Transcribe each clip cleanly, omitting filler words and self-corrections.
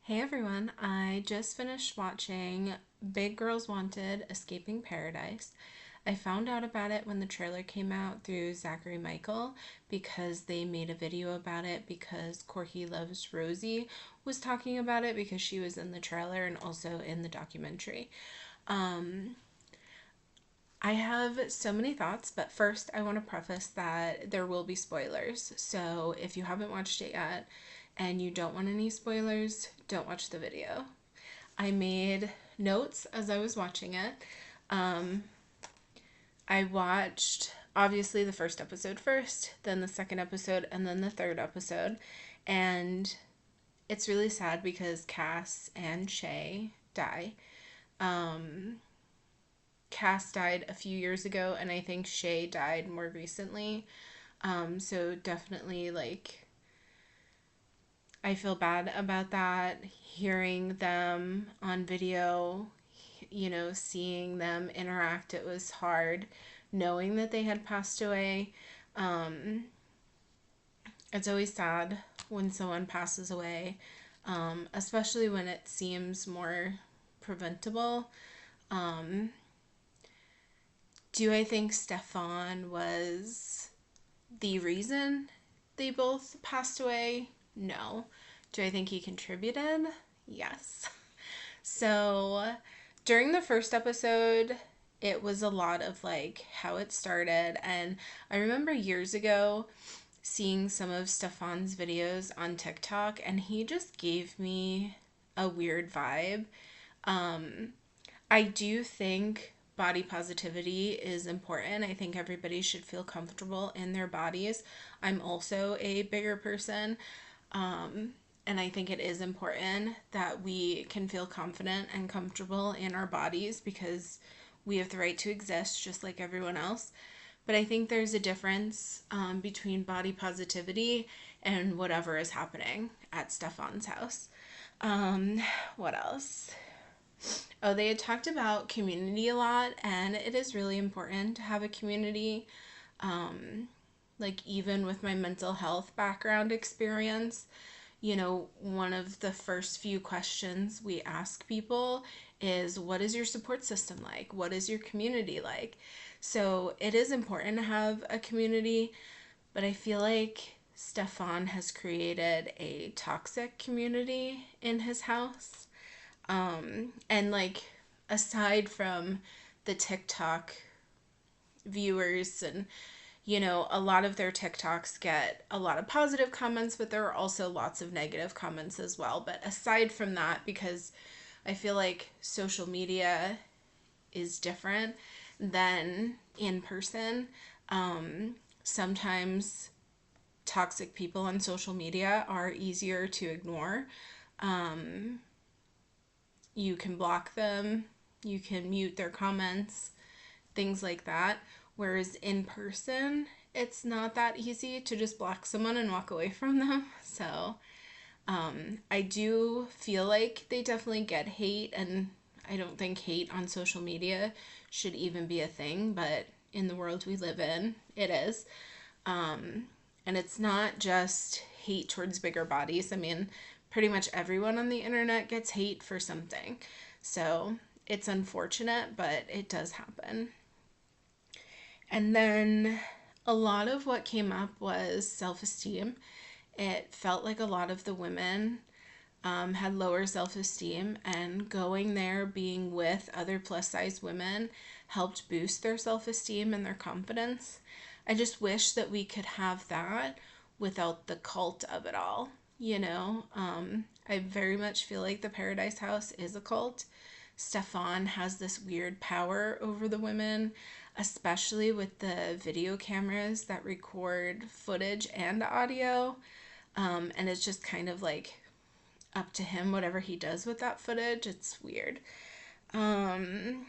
Hey everyone, I just finished watching Big Girls Wanted Escaping Paradise. I found out about it when the trailer came out through Zachary Michael because they made a video about it because Corky Loves Rosie was talking about it because she was in the trailer and also in the documentary. Um, I have so many thoughts, but first I want to preface that there will be spoilers. So if you haven't watched it yet and you don't want any spoilers, don't watch the video. I made notes as I was watching it. Um, I watched obviously the first episode first, then the second episode, and then the third episode. And it's really sad because Cass and Shay die. Um, Cass died a few years ago, and I think Shay died more recently. So definitely, like, I feel bad about that. Hearing them on video, seeing them interact, it was hard. Knowing that they had passed away, um, it's always sad when someone passes away, especially when it seems more preventable. Um, do I think Stefan was the reason they both passed away? No. Do I think he contributed? Yes. So during the first episode, it was a lot of like how it started. And I remember years ago seeing some of Stefan's videos on TikTok, and he just gave me a weird vibe. Um, I do think body positivity is important. I think everybody should feel comfortable in their bodies. I'm also a bigger person. And I think it is important that we can feel confident and comfortable in our bodies because we have the right to exist just like everyone else. But I think there's a difference between body positivity and whatever is happening at Stefan's house. Um, what else? Oh, they had talked about community a lot, and it is really important to have a community. Um, like, even with my mental health background experience, one of the first few questions we ask people is, what is your support system like? What is your community like? So it is important to have a community, but I feel like Stefan has created a toxic community in his house. And like, aside from the TikTok viewers and a lot of their TikToks get a lot of positive comments, but there are also lots of negative comments as well. But aside from that, because I feel like social media is different than in person, sometimes toxic people on social media are easier to ignore. Um, you can block them, you can mute their comments, things like that. Whereas in person, it's not that easy to just block someone and walk away from them. So I do feel like they definitely get hate, and I don't think hate on social media should even be a thing, but in the world we live in, it is. And it's not just hate towards bigger bodies. I mean, pretty much everyone on the internet gets hate for something. So it's unfortunate, but it does happen. And then a lot of what came up was self esteem. It felt like a lot of the women had lower self esteem, and going there, being with other plus size women, helped boost their self esteem and their confidence. I just wish that we could have that without the cult of it all. I very much feel like the Paradise House is a cult. Stefan has this weird power over the women, especially with the video cameras that record footage and audio. And it's just kind of like up to him, whatever he does with that footage. It's weird. Um,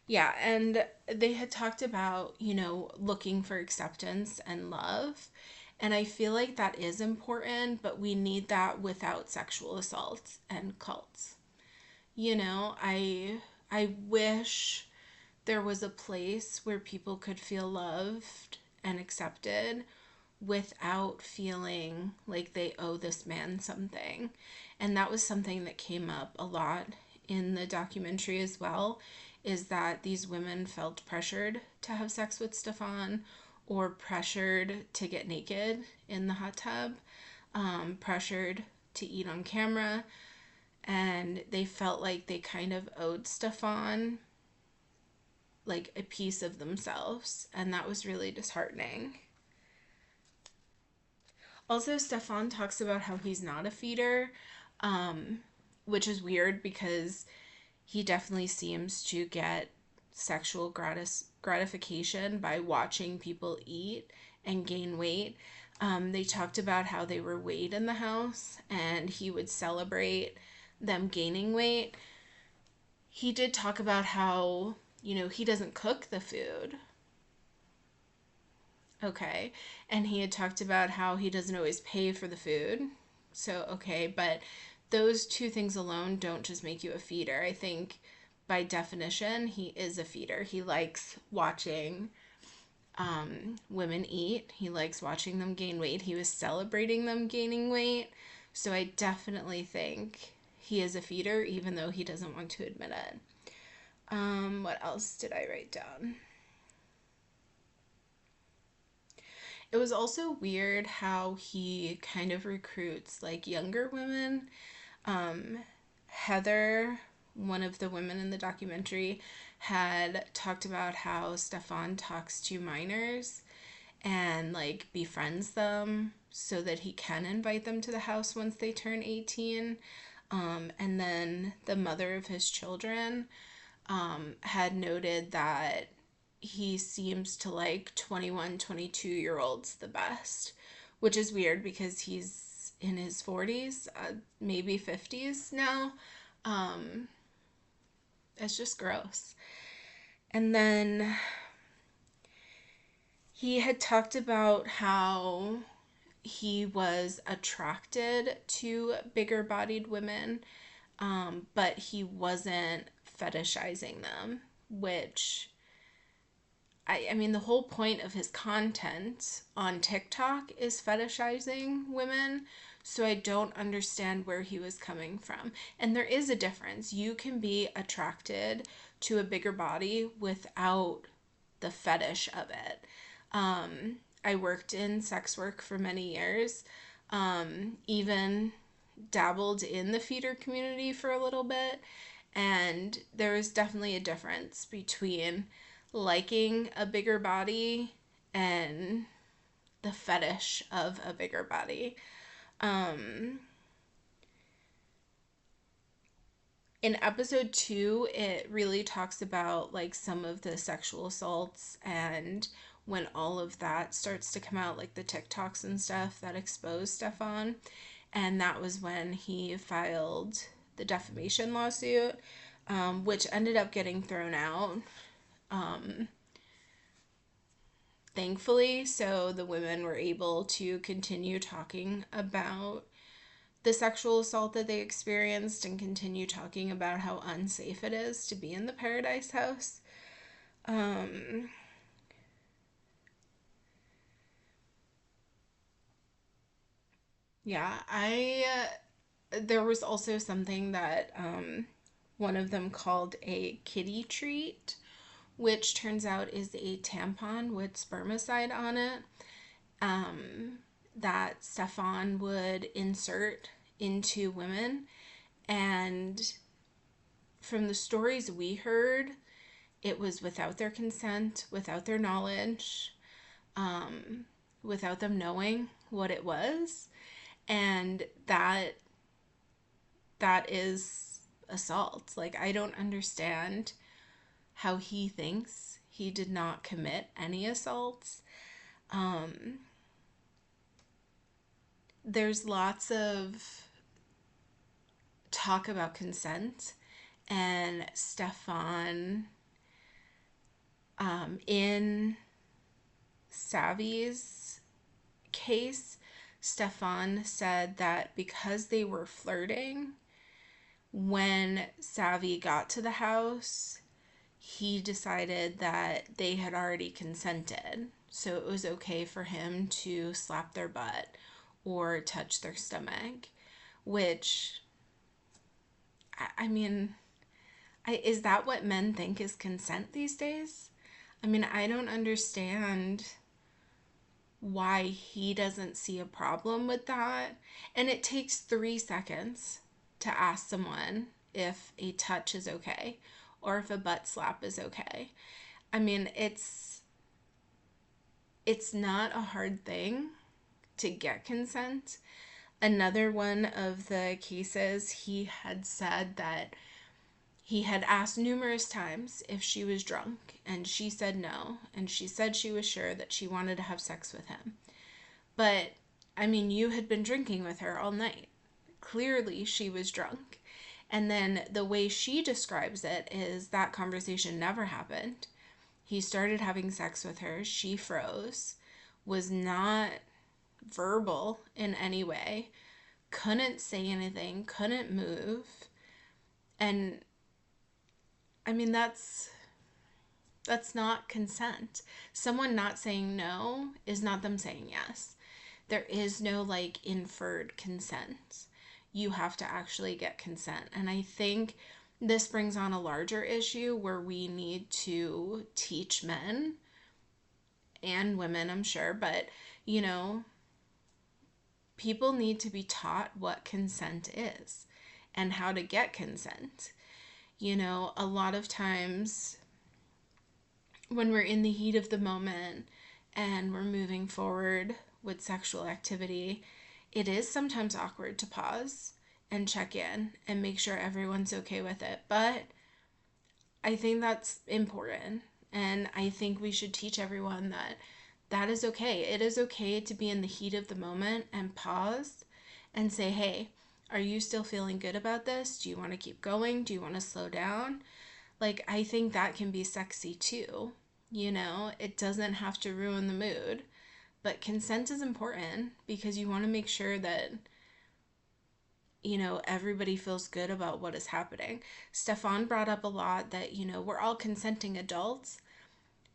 yeah, and they had talked about, looking for acceptance and love. And I feel like that is important, but we need that without sexual assault and cults. I wish there was a place where people could feel loved and accepted without feeling like they owe this man something. And that was something that came up a lot in the documentary as well, is that these women felt pressured to have sex with Stefan, or pressured to get naked in the hot tub, pressured to eat on camera, and they felt like they kind of owed Stefan like a piece of themselves, and that was really disheartening. Also, Stefan talks about how he's not a feeder, um, which is weird because he definitely seems to get sexual gratification by watching people eat and gain weight. They talked about how they were weighed in the house and he would celebrate them gaining weight. He did talk about how, he doesn't cook the food. Okay. And he had talked about how he doesn't always pay for the food. So, okay. But those two things alone don't just make you a feeder. I think by definition, he is a feeder. He likes watching women eat, he likes watching them gain weight. He was celebrating them gaining weight. So I definitely think he is a feeder, even though he doesn't want to admit it. What else did I write down? It was also weird how he kind of recruits like younger women. Heather, one of the women in the documentary, had talked about how Stefan talks to minors and like befriends them so that he can invite them to the house once they turn 18. And then the mother of his children had noted that he seems to like 21, 22-year olds the best, which is weird because he's in his 40s, maybe 50s now. It's just gross. And then he had talked about how he was attracted to bigger bodied women, but he wasn't fetishizing them, which I mean, the whole point of his content on TikTok is fetishizing women. So I don't understand where he was coming from. And there is a difference. You can be attracted to a bigger body without the fetish of it. I worked in sex work for many years, even dabbled in the feeder community for a little bit. And there is definitely a difference between liking a bigger body and the fetish of a bigger body. In episode 2, it really talks about like some of the sexual assaults, and when all of that starts to come out, like the TikToks and stuff that expose Stefan. And that was when he filed the defamation lawsuit, which ended up getting thrown out, thankfully. So the women were able to continue talking about the sexual assault that they experienced and continue talking about how unsafe it is to be in the Paradise House. Yeah, there was also something that one of them called a kitty treat, which turns out is a tampon with spermicide on it, that Stefan would insert into women. And from the stories we heard, it was without their consent, without their knowledge, without them knowing what it was. And that is assault. Like, I don't understand how he thinks he did not commit any assaults. There's lots of talk about consent, and Stefan, in Savvy's case, Stefan said that because they were flirting, when Savvy got to the house, he decided that they had already consented. So it was okay for him to slap their butt or touch their stomach, which, I mean, is that what men think is consent these days? I mean, I don't understand why he doesn't see a problem with that. And it takes 3 seconds to ask someone if a touch is okay or if a butt slap is okay. I mean, it's not a hard thing to get consent. Another one of the cases, he had said that he had asked numerous times if she was drunk, and she said no, and she said she was sure that she wanted to have sex with him. But, I mean, you had been drinking with her all night. Clearly, she was drunk. And then the way she describes it is that conversation never happened. He started having sex with her. She froze, was not verbal in any way, couldn't say anything, couldn't move. And I mean, that's not consent. Someone not saying no is not them saying yes. There is no like inferred consent. You have to actually get consent. And I think this brings on a larger issue where we need to teach men and women, I'm sure, but you know, people need to be taught what consent is and how to get consent. You know, a lot of times when we're in the heat of the moment and we're moving forward with sexual activity, it is sometimes awkward to pause and check in and make sure everyone's okay with it. But I think that's important. And I think we should teach everyone that that is okay. It is okay to be in the heat of the moment and pause and say, hey, are you still feeling good about this? Do you want to keep going? Do you want to slow down? Like, I think that can be sexy too. You know, it doesn't have to ruin the mood. But consent is important because you want to make sure that, you know, everybody feels good about what is happening. Stefan brought up a lot that, you know, we're all consenting adults,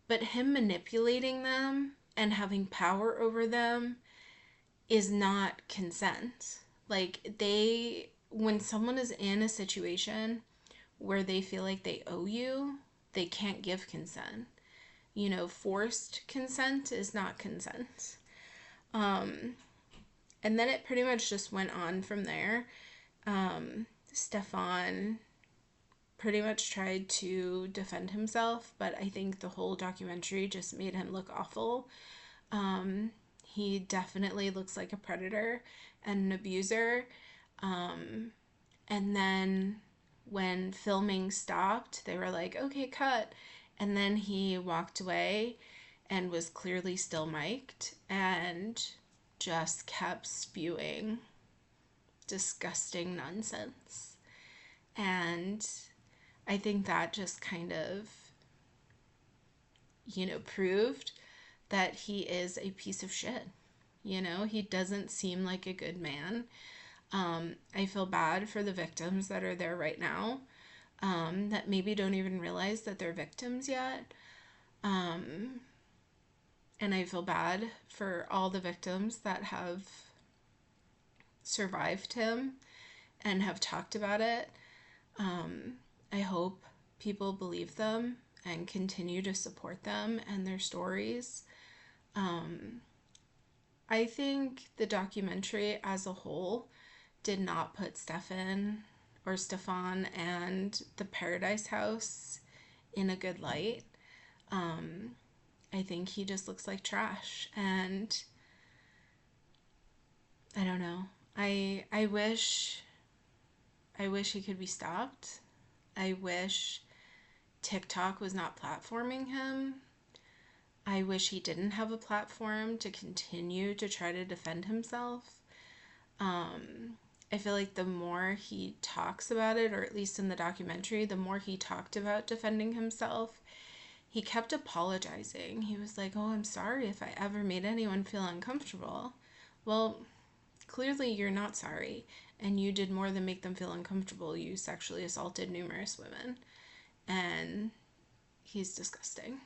but him manipulating them and having power over them is not consent. Like, when someone is in a situation where they feel like they owe you, they can't give consent. You know, forced consent is not consent. And then it pretty much just went on from there. Stefan pretty much tried to defend himself, but I think the whole documentary just made him look awful. He definitely looks like a predator and an abuser. And then when filming stopped, they were like, okay, cut. And then he walked away and was clearly still mic'd and just kept spewing disgusting nonsense. And I think that just kind of, you know, proved that he is a piece of shit. You know, he doesn't seem like a good man. I feel bad for the victims that are there right now, that maybe don't even realize that they're victims yet. And I feel bad for all the victims that have survived him and have talked about it. I hope people believe them and continue to support them and their stories. I think the documentary as a whole did not put Stefan and the Paradise House in a good light. I think he just looks like trash, and I don't know. I wish he could be stopped. I wish TikTok was not platforming him. I wish he didn't have a platform to continue to try to defend himself. I feel like the more he talks about it, or at least in the documentary, the more he talked about defending himself, he kept apologizing. He was like, oh, I'm sorry if I ever made anyone feel uncomfortable. Well, clearly you're not sorry, and you did more than make them feel uncomfortable. You sexually assaulted numerous women, and he's disgusting.